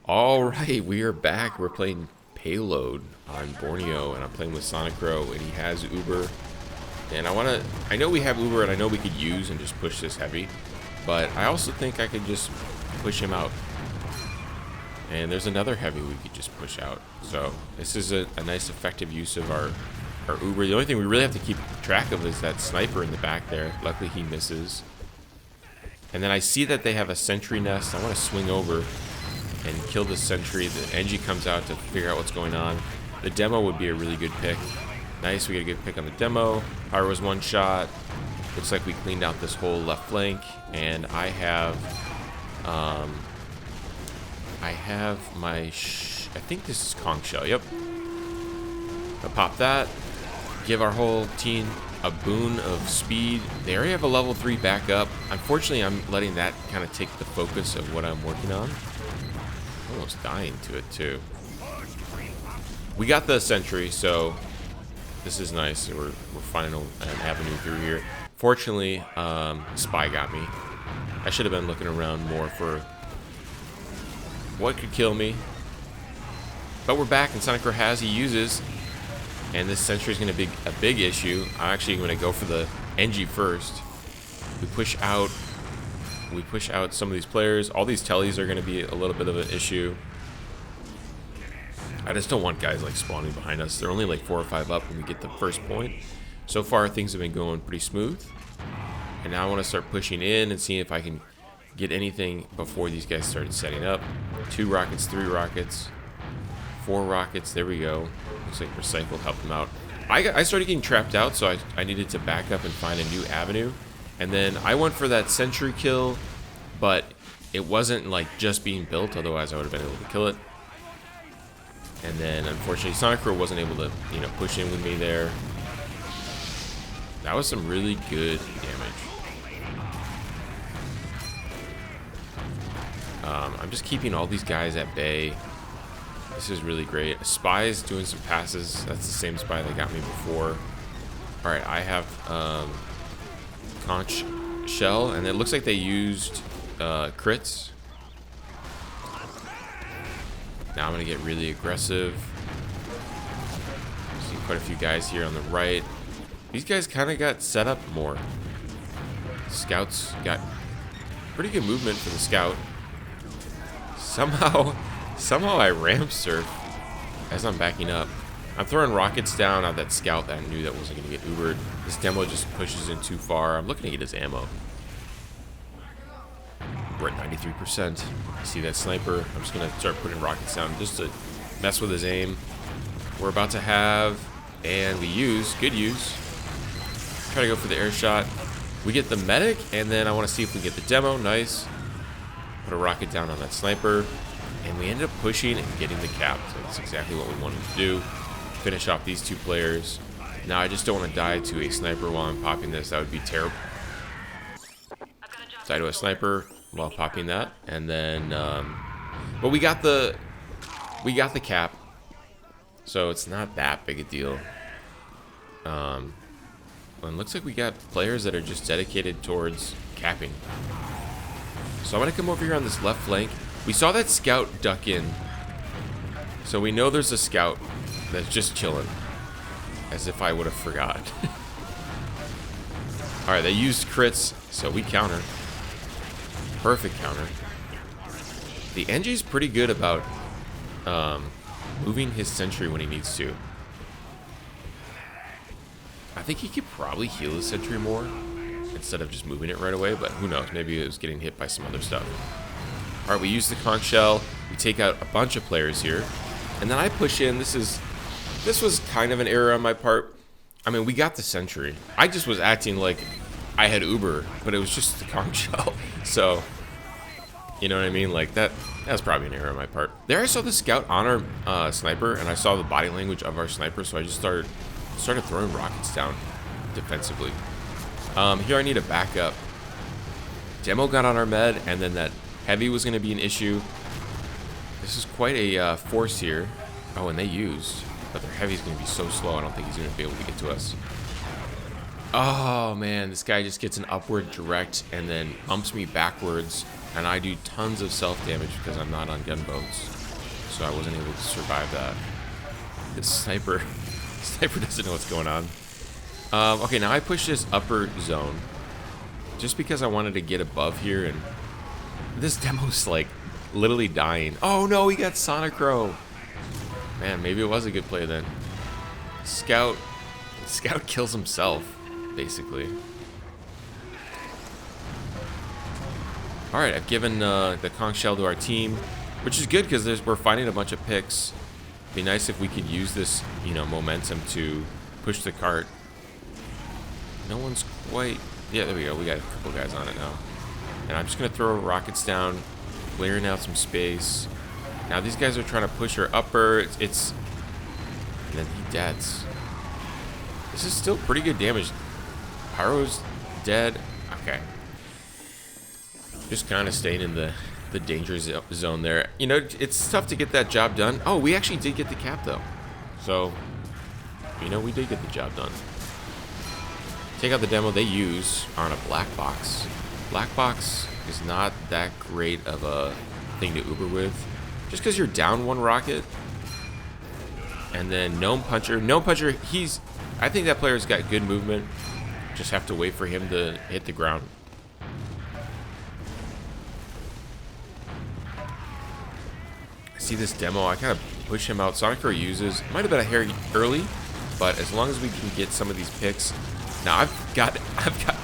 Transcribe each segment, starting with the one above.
All right, we are back. We're playing Payload on Borneo, and I'm playing with Sonic Crow, and he has Uber. And I know we have Uber, and I know we could use and just push this heavy, but I also think I could just push him out. And there's another heavy we could just push out. So this is a nice effective use of our Uber. The only thing we really have to keep track of is that sniper in the back there. Luckily he misses. And then I see that they have a sentry nest. I want to swing over and kill the sentry. The NG comes out to figure out what's going on. The demo would be a really good pick. Nice, we get a good pick on the demo. Power was one shot. Looks like we cleaned out this whole left flank. And I have my, I think this is conch shell, yep. I'll pop that. Give our whole team a boon of speed. They already have a level 3 backup. Unfortunately, I'm letting that kind of take the focus of what I'm working on. Almost dying to it too. We got the sentry, so this is nice. We're finding an avenue through here. Fortunately, spy got me. I should have been looking around more for what could kill me. But we're back, and Sonic Crow has, he uses, and this sentry is going to be a big issue. I'm actually going to go for the NG first. We push out some of these players. All these tellies are going to be a little bit of an issue. I just don't want guys like spawning behind us. They're only like 4 or 5 up when we get the first point. So far things have been going pretty smooth. And now I want to start pushing in and seeing if I can get anything before these guys started setting up. 2 rockets, 3 rockets, 4 rockets. There we go. Looks like Recycle helped them out. I started getting trapped out, so I needed to back up and find a new avenue. And then I went for that sentry kill, but it wasn't like just being built, otherwise I would have been able to kill it. And then unfortunately Sonic Crow wasn't able to, push in with me there. That was some really good damage. I'm just keeping all these guys at bay. This is really great. Spy's doing some passes. That's the same spy that got me before. Alright, I have conch shell, and it looks like they used crits. Now I'm gonna get really aggressive. See quite a few guys here on the right. These guys kind of got set up more. Scouts got pretty good movement for the scout. Somehow I ramp surf as I'm backing up. I'm throwing rockets down on that scout that I knew that wasn't gonna get Ubered. This demo just pushes in too far. I'm looking to get his ammo. We're at 93%. I see that sniper. I'm just gonna start putting rockets down just to mess with his aim. We're about to have, and we use, good use. Try to go for the air shot. We get the medic, and then I want to see if we get the demo. Nice. Put a rocket down on that sniper, and we ended up pushing and getting the cap. So that's exactly what we wanted to do. Finish off these 2 players. Now I just don't want to die to a sniper while I'm popping this. That would be terrible. Die to a sniper while popping that, and then but we got the cap, so it's not that big a deal. And it looks like we got players that are just dedicated towards capping. So I'm gonna come over here on this left flank. We saw that scout duck in, so we know there's a scout that's just chilling, as if I would have forgot. All right, they used crits, so we counter. Perfect counter. The NG's pretty good about moving his sentry when he needs to. I think he could probably heal his sentry more instead of just moving it right away, but who knows? Maybe it was getting hit by some other stuff. All right, we use the conch shell. We take out a bunch of players here, and then I push in. This was kind of an error on my part. I mean, we got the sentry. I just was acting like I had Uber, but it was just the conch shell. So, you know what I mean? Like that was probably an error on my part. There I saw the scout on our sniper, and I saw the body language of our sniper, so I just started throwing rockets down defensively. Here I need a backup. Demo got on our med, and then that heavy was going to be an issue. This is quite a force here. Oh, and they used, but their heavy is going to be so slow, I don't think he's going to be able to get to us. Oh man, this guy just gets an upward direct and then umps me backwards And I do tons of self-damage because I'm not on gunboats. So I wasn't able to survive that. This sniper doesn't know what's going on. Okay, now I push this upper zone. Just because I wanted to get above here, and this demo's like literally dying. Oh no, he got Sonicro. Man, maybe it was a good play then. Scout kills himself, basically. Alright, I've given the conch shell to our team, which is good because we're finding a bunch of picks. Be nice if we could use this, you know, momentum to push the cart. No one's quite... Yeah, there we go. We got a couple guys on it now. And I'm just going to throw rockets down, clearing out some space. Now these guys are trying to push our upper. It's and then he deads. This is still pretty good damage. Pyro's dead. Okay. Just kind of staying in the danger zone there. You know, it's tough to get that job done. Oh, we actually did get the cap though. So, you know, we did get the job done. Take out the demo they use on a black box. Black box is not that great of a thing to Uber with. Just because you're down one rocket. And then Gnome Puncher. Gnome Puncher, I think that player's got good movement. Just have to wait for him to hit the ground. I see this demo. I kind of push him out. Sonicro uses. Might have been a hair early, but as long as we can get some of these picks. Now I've got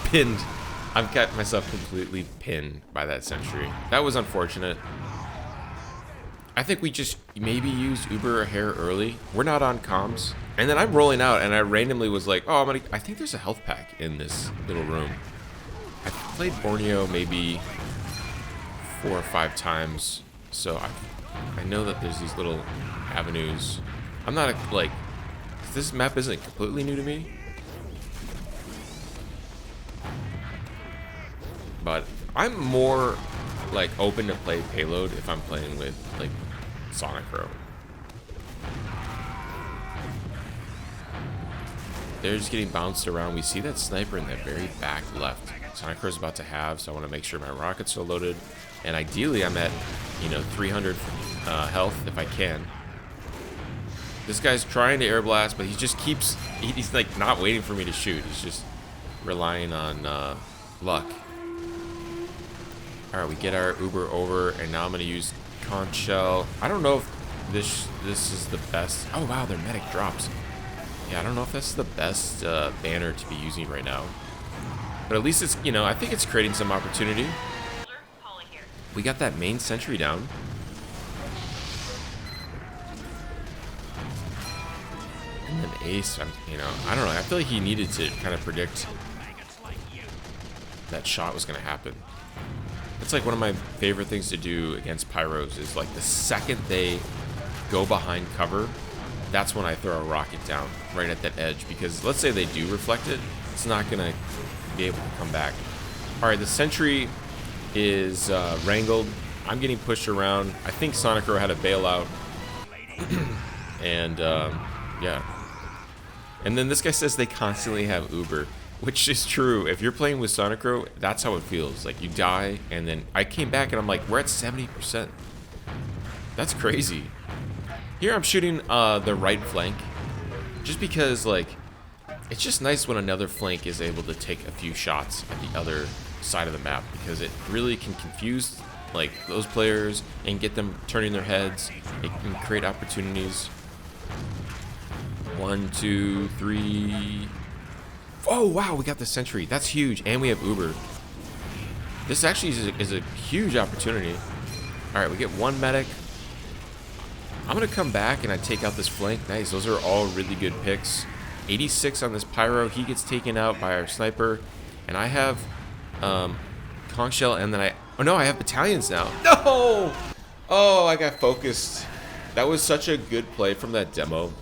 pinned. I've got myself completely pinned by that sentry. That was unfortunate. I think we just maybe used Uber a hair early. We're not on comms. And then I'm rolling out and I randomly was like, oh, I think there's a health pack in this little room. I've played Borneo maybe 4 or 5 times. So I know that there's these little avenues. I'm not like, this map isn't completely new to me. But I'm more like open to play Payload if I'm playing with like Sonicro. They're just getting bounced around. We see that sniper in the very back left. Sonicro's about to have, so I want to make sure my rockets are loaded. And ideally I'm at, you know, 300 health if I can. This guy's trying to air blast, but he just keeps, he's like not waiting for me to shoot. He's just relying on luck. Alright, we get our Uber over, and now I'm going to use conch shell. I don't know if this is the best. Oh, wow, their medic drops. Yeah, I don't know if that's the best banner to be using right now. But at least it's, you know, I think it's creating some opportunity. We got that main sentry down. And then Ace, you know, I don't know. I feel like he needed to kind of predict that shot was going to happen. It's like one of my favorite things to do against pyros is like the second they go behind cover, that's when I throw a rocket down right at that edge, because let's say they do reflect it, it's not gonna be able to come back. All right, the sentry is wrangled. I'm getting pushed around. I think Sonicro had a bailout. And yeah. And then this guy says they constantly have Uber. Which is true. If you're playing with Sonicro, that's how it feels. Like, you die, and then I came back, and I'm like, we're at 70%. That's crazy. Here I'm shooting the right flank. Just because, like, it's just nice when another flank is able to take a few shots at the other side of the map. Because it really can confuse, like, those players and get them turning their heads. It can create opportunities. 1, 2, 3... Oh, wow, we got the sentry. That's huge. And we have Uber. This actually is a huge opportunity. All right, we get 1 medic. I'm going to come back and I take out this flank. Nice. Those are all really good picks. 86 on this pyro. He gets taken out by our sniper. And I have conch shell, and then oh, no, I have battalions now. No! Oh, I got focused. That was such a good play from that demo.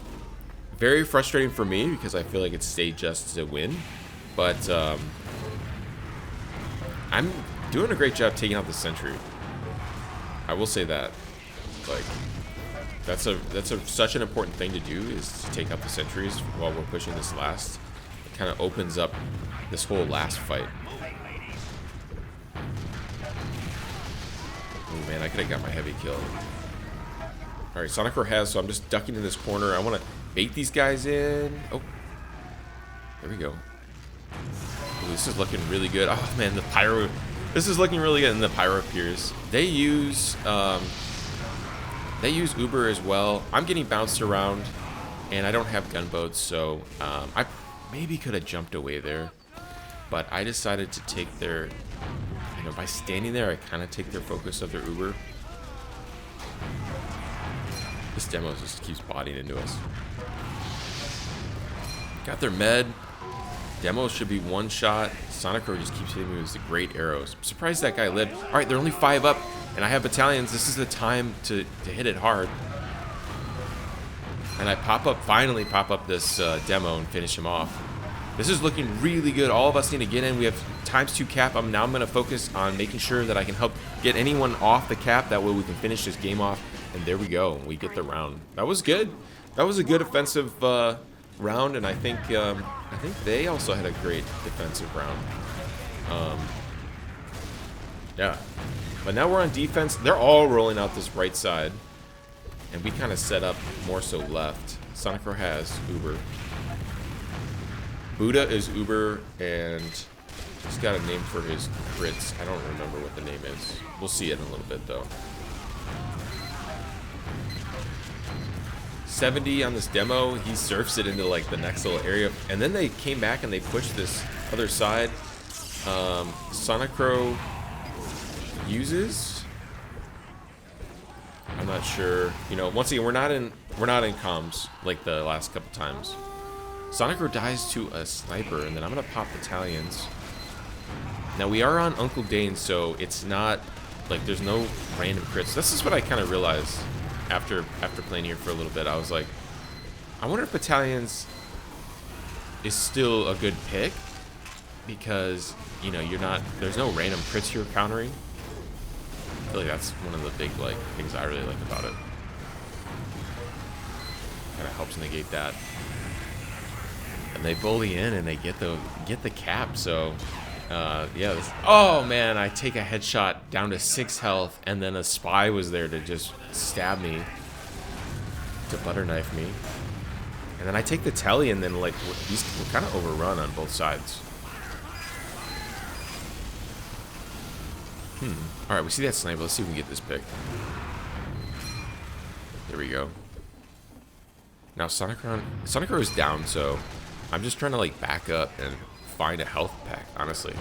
Very frustrating for me because I feel like it's stayed just to win, but I'm doing a great job taking out the sentry. I will say that. Like, that's such an important thing to do, is to take out the sentries while we're pushing this last. It kind of opens up this whole last fight. Oh man, I could have got my heavy kill. Alright, Sonic has, so I'm just ducking in this corner. I want to bait these guys in. Oh. There we go. Ooh, this is looking really good. Oh man, the pyro. This is looking really good, and the pyro appears. They use Uber as well. I'm getting bounced around, and I don't have gunboats, so I maybe could have jumped away there, but I decided to take their, you know, by standing there, I kind of take their focus of their Uber. This demo just keeps bodying into us. Got their med. Demo should be one shot. Sonic just keeps hitting me with the great arrows. I'm surprised that guy lived. All right, they're only 5 up, and I have battalions. This is the time to hit it hard. And I finally pop up this demo and finish him off. This is looking really good. All of us need to get in. We have ×2 cap. Now I'm going to focus on making sure that I can help get anyone off the cap. That way we can finish this game off. And there we go. We get the round. That was good. That was a good offensive round, and I think they also had a great defensive round. Yeah, but now we're on defense. They're all rolling out this right side, and we kind of set up more so left. Sonic has Uber. Buddha is Uber, and he's got a name for his crits. I don't remember what the name is. We'll see it in a little bit though. 70 on this demo, he surfs it into like the next little area, and then they came back and they pushed this other side. Sonicro uses, I'm not sure, you know, once again we're not in comms like the last couple times. Sonicro dies to a sniper, and then I'm gonna pop battalions. Now we are on Uncle Dane, so it's not like there's no random crits. This is what I kind of realized after playing here for a little bit. I was like, I wonder if battalions is still a good pick, because you know there's no random crits you're countering. I feel like that's one of the big things I really like about it. Kind of helps negate that. And they bully in and they get the cap. So yeah. Oh man, I take a headshot down to 6 health, and then a spy was there to just stab me, to butter knife me, and then I take the telly, and then we're kind of overrun on both sides. All right, we see that sniper. Let's see if we can get this pick. There we go. Now Sonicro is down, so I'm just trying to back up and find a health pack, honestly.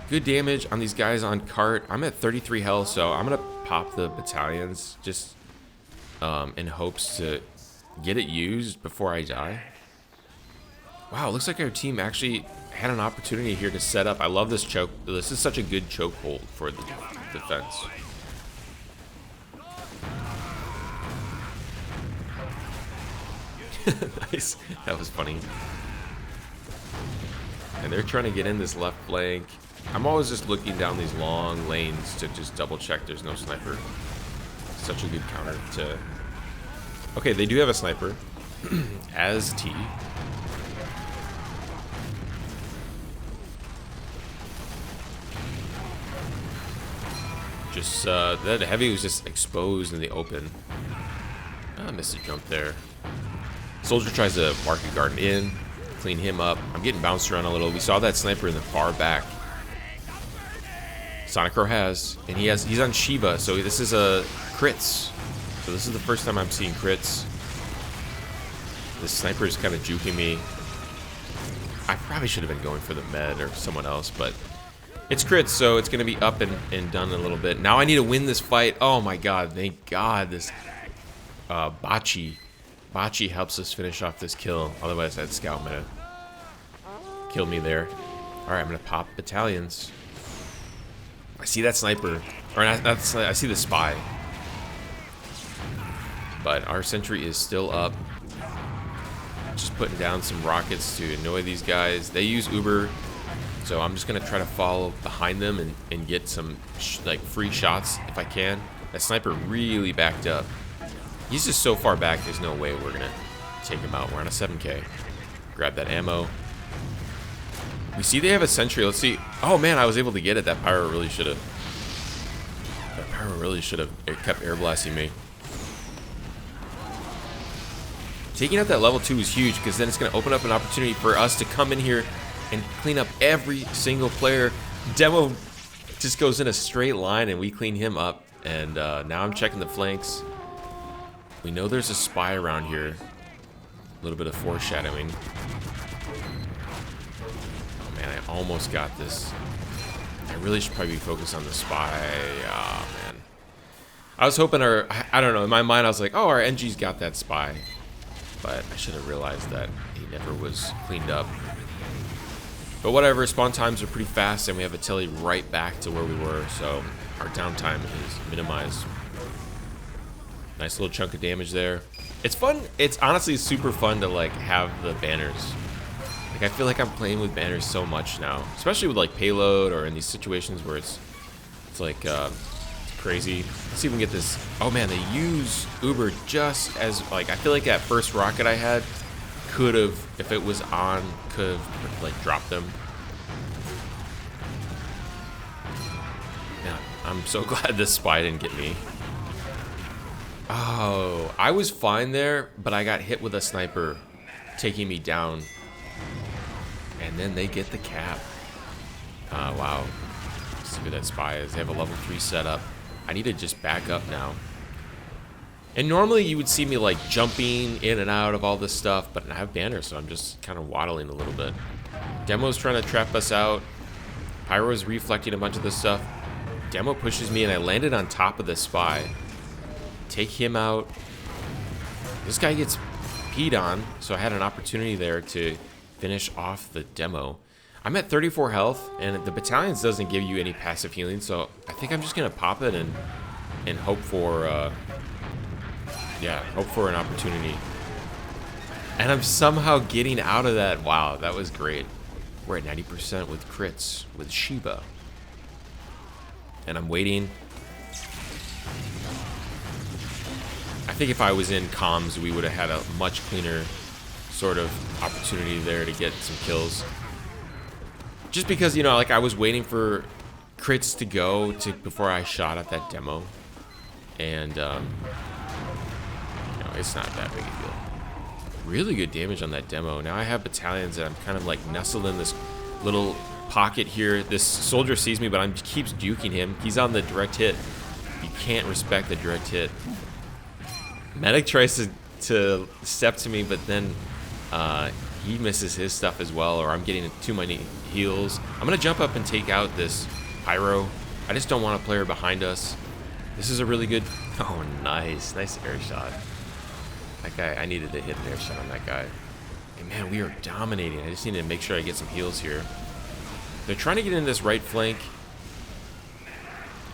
Good damage on these guys on cart. I'm at 33 health, so I'm gonna pop the battalions just in hopes to get it used before I die. Wow, looks like our team actually had an opportunity here to set up. I love this choke. This is such a good chokehold for the defense. Nice. That was funny. And they're trying to get in this left flank. I'm always just looking down these long lanes to just double check there's no sniper. Such a good counter to... Okay, they do have a sniper. As T. Just, that heavy was just exposed in the open. I missed a jump there. Soldier tries to mark a guard in, clean him up. I'm getting bounced around a little. We saw that sniper in the far back. Sonicro has, and he's on Shiva, so this is a crits. So this is the first time I'm seeing crits. This sniper is kind of juking me. I probably should have been going for the med or someone else, but it's crits, so it's going to be up and done in a little bit. Now I need to win this fight. Oh my god, thank god this Bachi helps us finish off this kill. Otherwise that scout might have killed me there. Alright, I'm going to pop battalions. I see that sniper. Or not, I see the spy. But our sentry is still up. Just putting down some rockets to annoy these guys. They use Uber, so I'm just going to try to follow behind them and get some free shots if I can. That sniper really backed up. He's just so far back, there's no way we're going to take him out. We're on a 7K. Grab that ammo. We see they have a sentry. Let's see. Oh man, I was able to get it. That pyro really should have. That pyro really should have kept air blasting me. Taking out that level 2 is huge because then it's going to open up an opportunity for us to come in here and clean up every single player. Demo just goes in a straight line and we clean him up. And now I'm checking the flanks. We know there's a spy around here. A little bit of foreshadowing. Oh man, I almost got this. I really should probably focus on the spy. Oh man. I was hoping I don't know, in my mind I was like, oh, our NG's got that spy. But I should have realized that he never was cleaned up. But whatever, spawn times are pretty fast and we have a telly right back to where we were, so our downtime is minimized. Nice little chunk of damage there. It's fun. It's honestly super fun to like have the banners. Like I feel like I'm playing with banners so much now, especially with like Payload or in these situations where it's like crazy. Let's see if we can get this. Oh man, they use Uber just as like I feel like that first rocket I had could have, if it was on, could have like dropped them. Yeah, I'm so glad this spy didn't get me. Oh, I was fine there, but I got hit with a sniper taking me down. And then they get the cap. Wow. Let's see who that spy is. They have a level 3 setup. I need to just back up now. And normally you would see me like jumping in and out of all this stuff, but I have banners, so I'm just kind of waddling a little bit. Demo's trying to trap us out. Pyro's reflecting a bunch of this stuff. Demo pushes me and I landed on top of the spy. Take him out. This guy gets peed on, so I had an opportunity there to finish off the demo. I'm at 34 health, and the battalions doesn't give you any passive healing, so I think I'm just gonna pop it and hope for hope for an opportunity. And I'm somehow getting out of that. Wow, that was great. We're at 90% with crits with Shiba, and I'm waiting. I think if I was in comms, we would have had a much cleaner sort of opportunity there to get some kills. Just because, you know, like I was waiting for crits to go before I shot at that demo. And, you know, it's not that big a deal. Really good damage on that demo. Now I have battalions that I'm kind of like nestled in this little pocket here. This soldier sees me, but I keeps duking him. He's on the direct hit. You can't respect the direct hit. Medic tries to step to me, but then he misses his stuff as well, or I'm getting too many heals. I'm gonna jump up and take out this pyro. I just don't want a player behind us. This is a really good. Oh, nice air shot. That guy, I needed to hit an air shot on that guy. And man, we are dominating. I just need to make sure I get some heals here. They're trying to get in this right flank,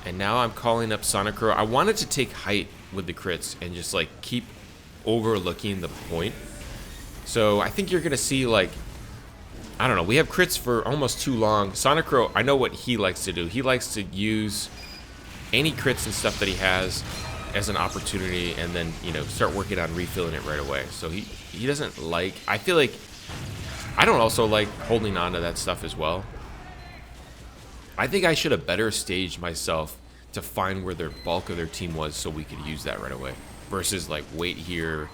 and now I'm calling up Sonicro. I wanted to take height with the crits and just like keep overlooking the point. So I think you're gonna see, like, I don't know, we have crits for almost too long. Sonicro, I know what he likes to do. He likes to use any crits and stuff that he has as an opportunity, and then, you know, start working on refilling it right away. So he doesn't like, I feel like I don't also like holding on to that stuff as well. I think I should have better staged myself to find where their bulk of their team was so we could use that right away, versus like wait here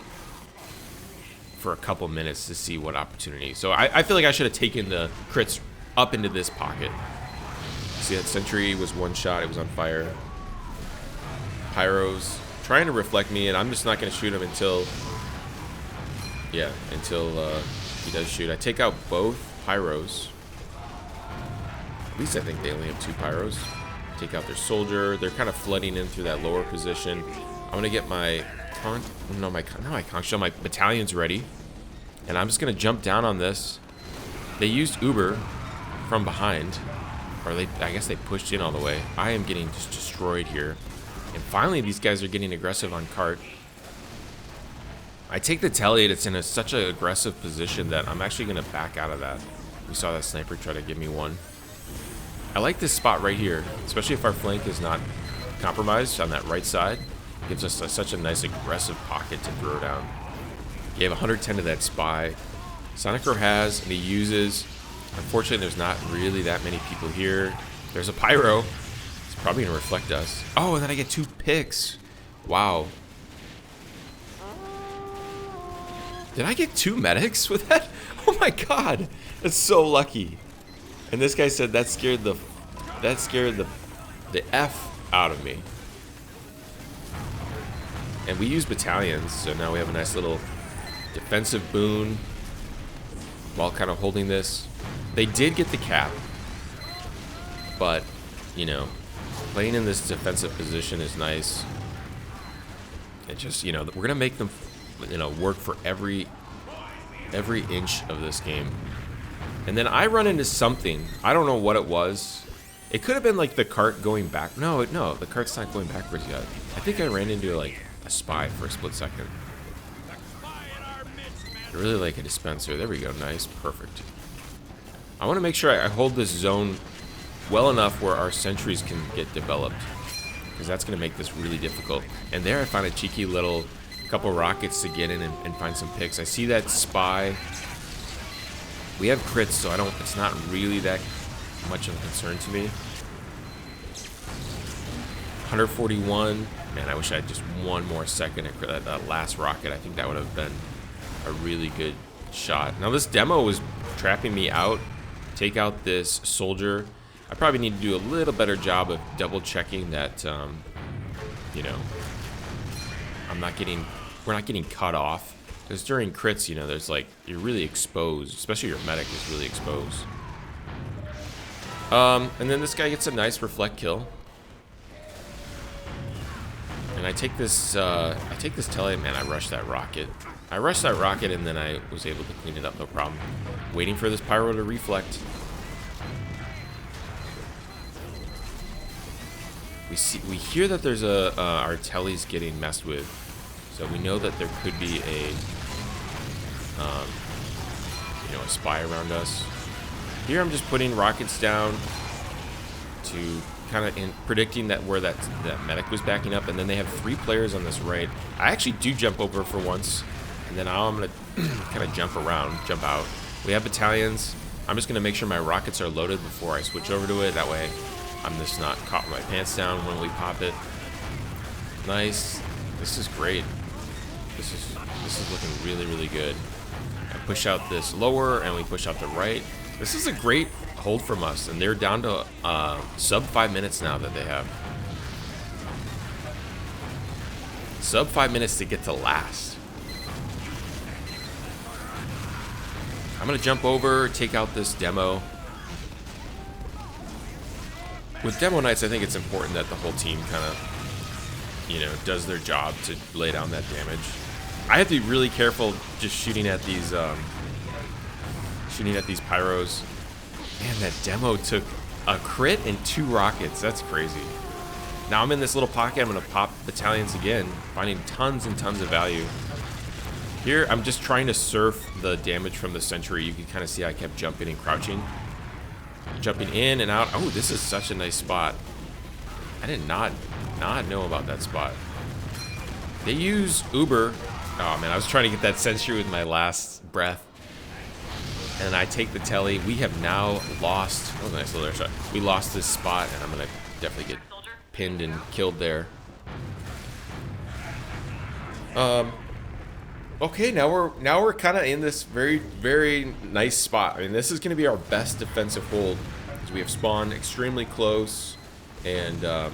for a couple minutes to see what opportunity. So I feel like I should have taken the crits up into this pocket. See, that sentry was one shot, it was on fire. Pyro's trying to reflect me, and I'm just not gonna shoot him until he does shoot. I take out both pyros. At least I think they only have 2 pyros. Take out their soldier. They're kind of flooding in through that lower position. I'm gonna get my my battalion's ready, and I'm just gonna jump down on this. They used Uber from behind, or I guess they pushed in all the way. I am getting just destroyed here, and finally these guys are getting aggressive on cart. I take the telly. It's in such an aggressive position that I'm actually gonna back out of that. We saw that sniper try to give me one. I like this spot right here, especially if our flank is not compromised on that right side. Gives us such a nice aggressive pocket to throw down. You have 110 to that spy. Sonicro has, and he uses Unfortunately, there's not really that many people here. There's a pyro. It's probably gonna reflect us. Oh, and then I get 2 picks. Wow. Did I get 2 medics with that? Oh my god, that's so lucky. And this guy said that scared the F out of me. And we use battalions, so now we have a nice little defensive boon while kind of holding this. They did get the cap, but you know, playing in this defensive position is nice. It just, you know, we're gonna make them, you know, work for every inch of this game. And then I run into something. I don't know what it was. It could have been like the cart going back. No, the cart's not going backwards yet. I think I ran into like a spy for a split second. I really like a dispenser. There we go. Nice. Perfect. I want to make sure I hold this zone well enough where our sentries can get developed, because that's going to make this really difficult. And there I found a cheeky little couple rockets to get in and find some picks. I see that spy. We have crits, so it's not really that much of a concern to me. 141. Man, I wish I had just one more second at that last rocket. I think that would have been a really good shot. Now this demo was trapping me out. Take out this soldier. I probably need to do a little better job of double checking that, you know, we're not getting cut off. Because during crits, you know, there's like, you're really exposed, especially your medic is really exposed. And then this guy gets a nice reflect kill. And I take this tele, man, I rushed that rocket. And then I was able to clean it up, no problem. Waiting for this pyro to reflect. We hear that there's our tele's getting messed with. So we know that there could be a, you know, a spy around us. Here I'm just putting rockets down to kind of predicting that where that medic was backing up, and then they have 3 players on this right. I actually do jump over for once, and then now I'm gonna kind of jump out. We have battalions. I'm just gonna make sure my rockets are loaded before I switch over to it. That way, I'm just not caught with my pants down when we pop it. Nice. This is great. This is looking really, really good. I push out this lower, and we push out the right. This is a great hold from us, and they're down to sub 5 minutes now that they have. Sub 5 minutes to get to last. I'm gonna jump over, take out this demo. With demo nights, I think it's important that the whole team kind of, you know, does their job to lay down that damage. I have to be really careful just shooting at these pyros. Man, that demo took a crit and 2 rockets. That's crazy. Now I'm in this little pocket. I'm gonna pop battalions again, finding tons and tons of value. Here, I'm just trying to surf the damage from the sentry. You can kind of see I kept jumping and crouching. Jumping in and out. Oh, this is such a nice spot. I did not know about that spot. They use Uber. Oh man, I was trying to get that sentry with my last breath. And I take the telly. We have now lost. Oh, nice little air shot. We lost this spot, and I'm gonna definitely get pinned and killed there. Okay, now we're kind of in this very, very nice spot. I mean, this is gonna be our best defensive hold, because we have spawned extremely close, and yeah,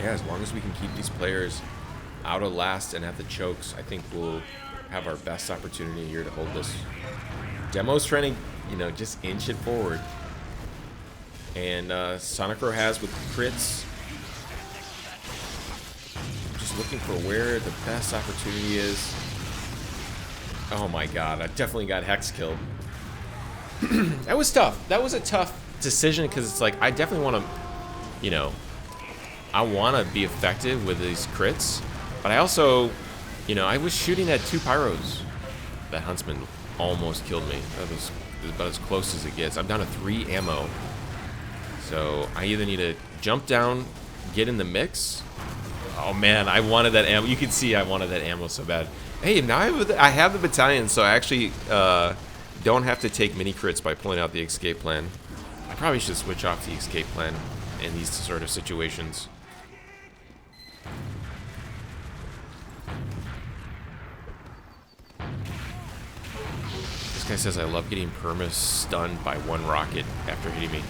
as long as we can keep these players out of last and at the chokes, I think we'll have our best opportunity here to hold this. Demo's trying to, you know, just inch it forward. And Sonicro has with crits. Just looking for where the best opportunity is. Oh my god, I definitely got hex killed. That was tough. That was a tough decision, because it's like, I definitely want to, you know, I want to be effective with these crits. But I also, you know, I was shooting at 2 pyros. That Huntsman almost killed me. That was about as close as it gets. I'm down to 3 ammo. So I either need to jump down, get in the mix. Oh man, I wanted that ammo. You can see I wanted that ammo so bad. Hey, now I have the battalion, so I actually don't have to take mini crits by pulling out the escape plan. I probably should switch off the escape plan in these sort of situations. This guy says I love getting perma-stunned by one rocket after hitting me.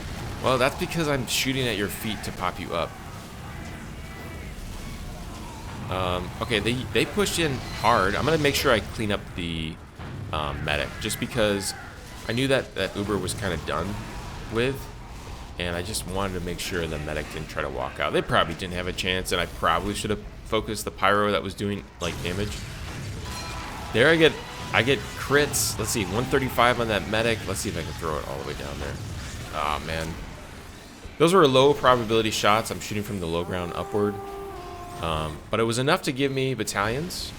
Well, that's because I'm shooting at your feet to pop you up. Okay, they pushed in hard. I'm going to make sure I clean up the medic, just because I knew that Uber was kind of done with, and I just wanted to make sure the medic didn't try to walk out. They probably didn't have a chance, and I probably should have focused the pyro that was doing like damage. There I get crits. Let's see, 135 on that medic. Let's see if I can throw it all the way down there. Oh man, those were low probability shots. I'm shooting from the low ground upward, but it was enough to give me battalions.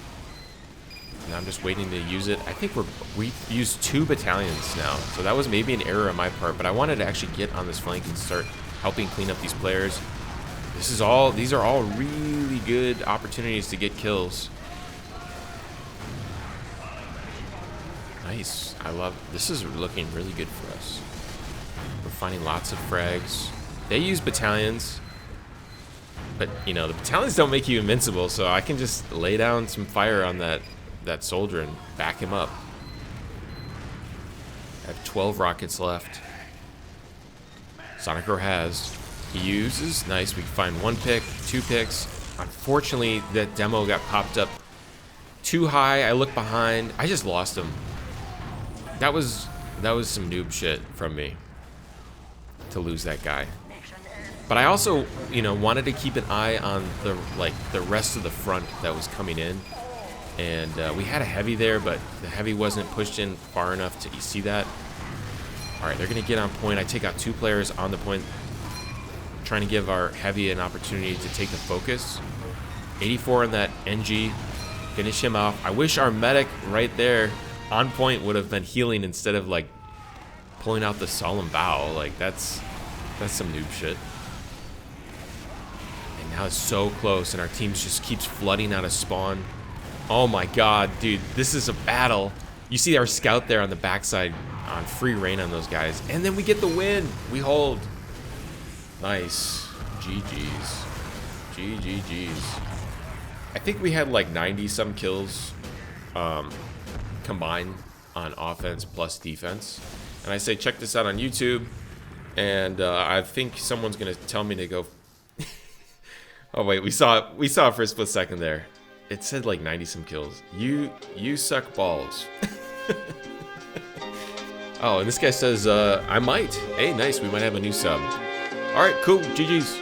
And I'm just waiting to use it. I think we used 2 battalions now, so that was maybe an error on my part, but I wanted to actually get on this flank and start helping clean up these players. These are all really good opportunities to get kills. Nice. This is looking really good for us. We're finding lots of frags. They use battalions, but you know, the battalions don't make you invincible, so I can just lay down some fire on that soldier and back him up. I have 12 rockets left. Sonic Roar has. He uses. Nice. We can find 1 pick, 2 picks. Unfortunately, that demo got popped up too high. I look behind. I just lost him. That was some noob shit from me to lose that guy. But I also, you know, wanted to keep an eye on the rest of the front that was coming in. And we had a heavy there, but the heavy wasn't pushed in far enough to see that. All right, they're going to get on point. I take out 2 players on the point, trying to give our heavy an opportunity to take the focus. 84 on that NG. Finish him off. I wish our medic right there on point would have been healing instead of like pulling out the solemn bow. Like that's some noob shit. And now it's so close, and our team just keeps flooding out of spawn. Oh my god, dude, this is a battle. You see our scout there on the backside on free reign on those guys. And then we get the win. We hold. Nice. GG's. GG's. I think we had like 90-some kills combined on offense plus defense. And I say check this out on YouTube. And I think someone's going to tell me to go... Oh, wait, we saw it for a split second there. It said like 90-some kills. You suck balls. Oh, and this guy says, I might. Hey, nice. We might have a new sub. All right, cool. GG's.